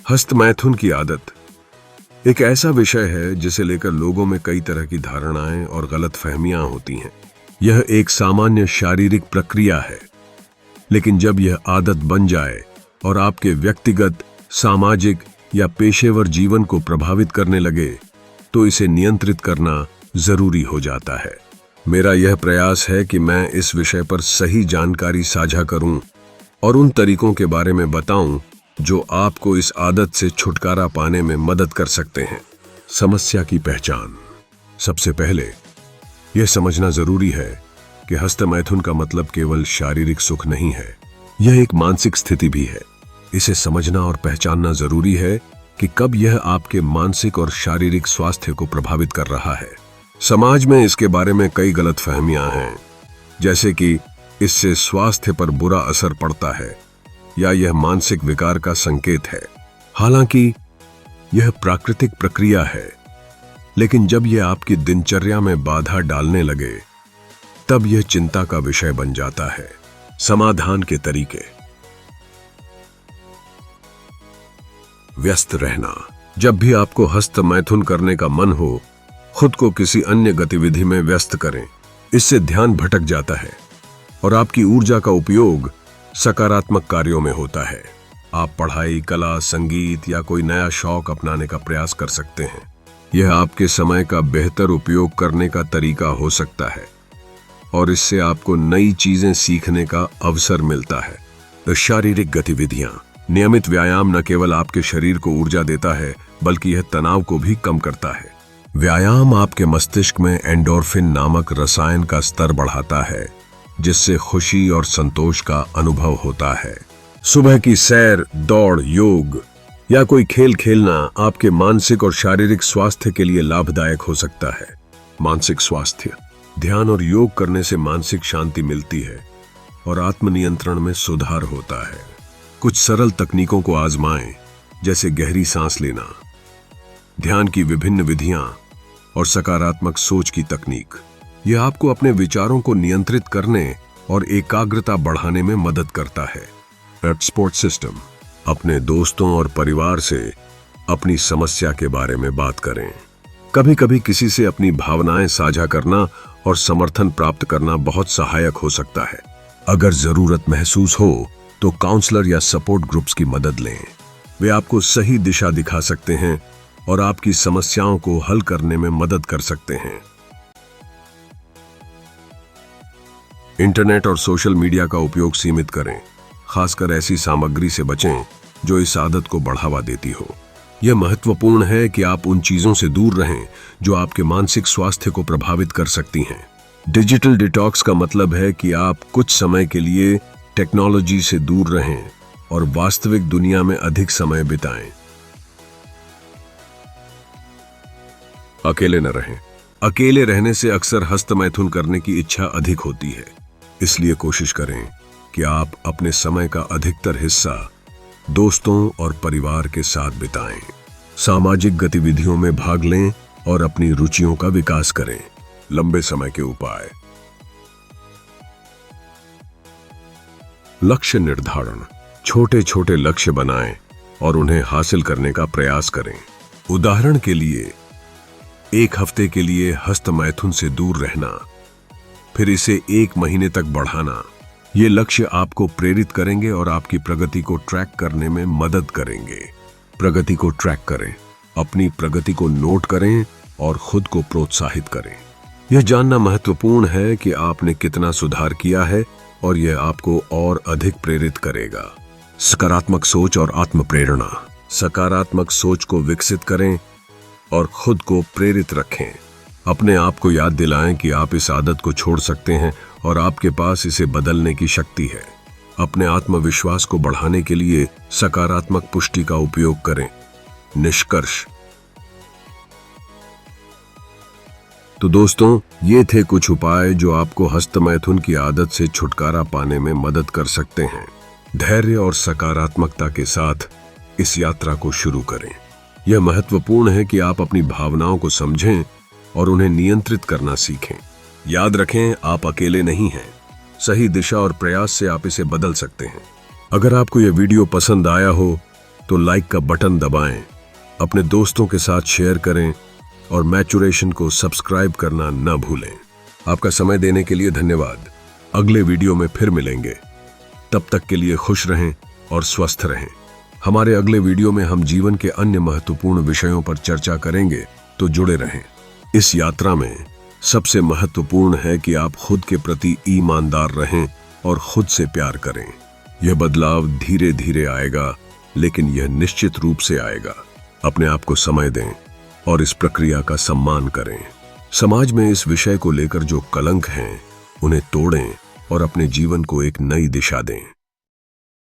हस्तमैथुन की आदत एक ऐसा विषय है जिसे लेकर लोगों में कई तरह की धारणाएं और गलतफहमियां होती हैं। यह एक सामान्य शारीरिक प्रक्रिया है, लेकिन जब यह आदत बन जाए और आपके व्यक्तिगत, सामाजिक या पेशेवर जीवन को प्रभावित करने लगे, तो इसे नियंत्रित करना जरूरी हो जाता है। मेरा यह प्रयास है कि मैं इस विषय पर सही जानकारी साझा करूं और उन तरीकों के बारे में बताऊं जो आपको इस आदत से छुटकारा पाने में मदद कर सकते हैं। समस्या की पहचान। सबसे पहले यह समझना जरूरी है कि हस्तमैथुन का मतलब केवल शारीरिक सुख नहीं है, यह एक मानसिक स्थिति भी है। इसे समझना और पहचानना जरूरी है कि कब यह आपके मानसिक और शारीरिक स्वास्थ्य को प्रभावित कर रहा है। समाज में इसके बारे में कई गलतफहमियां हैं, जैसे कि इससे स्वास्थ्य पर बुरा असर पड़ता है या यह मानसिक विकार का संकेत है। हालांकि यह प्राकृतिक प्रक्रिया है, लेकिन जब यह आपकी दिनचर्या में बाधा डालने लगे, तब यह चिंता का विषय बन जाता है। समाधान के तरीके। व्यस्त रहना। जब भी आपको हस्तमैथुन करने का मन हो, खुद को किसी अन्य गतिविधि में व्यस्त करें। इससे ध्यान भटक जाता है और आपकी ऊर्जा का उपयोग सकारात्मक कार्यों में होता है। आप पढ़ाई, कला, संगीत या कोई नया शौक अपनाने का प्रयास कर सकते हैं। यह आपके समय का बेहतर उपयोग करने का तरीका हो सकता है और इससे आपको नई चीजें सीखने का अवसर मिलता है। तो शारीरिक गतिविधियां। नियमित व्यायाम न केवल आपके शरीर को ऊर्जा देता है, बल्कि यह तनाव को भी कम करता है। व्यायाम आपके मस्तिष्क में एंडोर्फिन नामक रसायन का स्तर बढ़ाता है, जिससे खुशी और संतोष का अनुभव होता है। सुबह की सैर, दौड़, योग या कोई खेल खेलना आपके मानसिक और शारीरिक स्वास्थ्य के लिए लाभदायक हो सकता है। मानसिक स्वास्थ्य। ध्यान और योग करने से मानसिक शांति मिलती है और आत्मनियंत्रण में सुधार होता है। कुछ सरल तकनीकों को आजमाएं, जैसे गहरी सांस लेना, ध्यान की विभिन्न विधियां और सकारात्मक सोच की तकनीक। यह आपको अपने विचारों को नियंत्रित करने और एकाग्रता बढ़ाने में मदद करता है। Support system. अपने दोस्तों और परिवार से अपनी समस्या के बारे में बात करें। कभी कभी किसी से अपनी भावनाएं साझा करना और समर्थन प्राप्त करना बहुत सहायक हो सकता है। अगर जरूरत महसूस हो तो काउंसलर या सपोर्ट ग्रुप्स की मदद लें। वे आपको सही दिशा दिखा सकते हैं और आपकी समस्याओं को हल करने में मदद कर सकते हैं। इंटरनेट और सोशल मीडिया का उपयोग सीमित करें। खासकर ऐसी सामग्री से बचें जो इस आदत को बढ़ावा देती हो। यह महत्वपूर्ण है कि आप उन चीजों से दूर रहें जो आपके मानसिक स्वास्थ्य को प्रभावित कर सकती हैं। डिजिटल डिटॉक्स का मतलब है कि आप कुछ समय के लिए टेक्नोलॉजी से दूर रहें और वास्तविक दुनिया में अधिक समय बिताएं। अकेले न रहें। अकेले रहने से अक्सर हस्तमैथुन करने की इच्छा अधिक होती है, इसलिए कोशिश करें कि आप अपने समय का अधिकतर हिस्सा दोस्तों और परिवार के साथ बिताएं। सामाजिक गतिविधियों में भाग लें और अपनी रुचियों का विकास करें। लंबे समय के उपाय। लक्ष्य निर्धारण। छोटे छोटे लक्ष्य बनाएं और उन्हें हासिल करने का प्रयास करें। उदाहरण के लिए, 1 हफ्ते के लिए हस्तमैथुन से दूर रहना, फिर इसे 1 महीने तक बढ़ाना। ये लक्ष्य आपको प्रेरित करेंगे और आपकी प्रगति को ट्रैक करने में मदद करेंगे। प्रगति को ट्रैक करें। अपनी प्रगति को नोट करें और खुद को प्रोत्साहित करें। यह जानना महत्वपूर्ण है कि आपने कितना सुधार किया है और यह आपको और अधिक प्रेरित करेगा। सकारात्मक सोच और आत्म प्रेरणा। सकारात्मक सोच को विकसित करें और खुद को प्रेरित रखें। अपने आप को याद दिलाएं कि आप इस आदत को छोड़ सकते हैं और आपके पास इसे बदलने की शक्ति है। अपने आत्मविश्वास को बढ़ाने के लिए सकारात्मक पुष्टि का उपयोग करें। निष्कर्ष। तो दोस्तों, ये थे कुछ उपाय जो आपको हस्तमैथुन की आदत से छुटकारा पाने में मदद कर सकते हैं। धैर्य और सकारात्मकता के साथ इस यात्रा को शुरू करें। यह महत्वपूर्ण है कि आप अपनी भावनाओं को समझें और उन्हें नियंत्रित करना सीखें। याद रखें, आप अकेले नहीं हैं। सही दिशा और प्रयास से आप इसे बदल सकते हैं। अगर आपको यह वीडियो पसंद आया हो तो लाइक का बटन दबाएं, अपने दोस्तों के साथ शेयर करें और मैचुरेशन को सब्सक्राइब करना न भूलें। आपका समय देने के लिए धन्यवाद। अगले वीडियो में फिर मिलेंगे। तब तक के लिए खुश रहें और स्वस्थ रहें। हमारे अगले वीडियो में हम जीवन के अन्य महत्वपूर्ण विषयों पर चर्चा करेंगे, तो जुड़े रहें। इस यात्रा में सबसे महत्वपूर्ण है कि आप खुद के प्रति ईमानदार रहें और खुद से प्यार करें। यह बदलाव धीरे धीरे आएगा, लेकिन यह निश्चित रूप से आएगा। अपने आप को समय दें और इस प्रक्रिया का सम्मान करें। समाज में इस विषय को लेकर जो कलंक हैं, उन्हें तोड़ें और अपने जीवन को एक नई दिशा दें।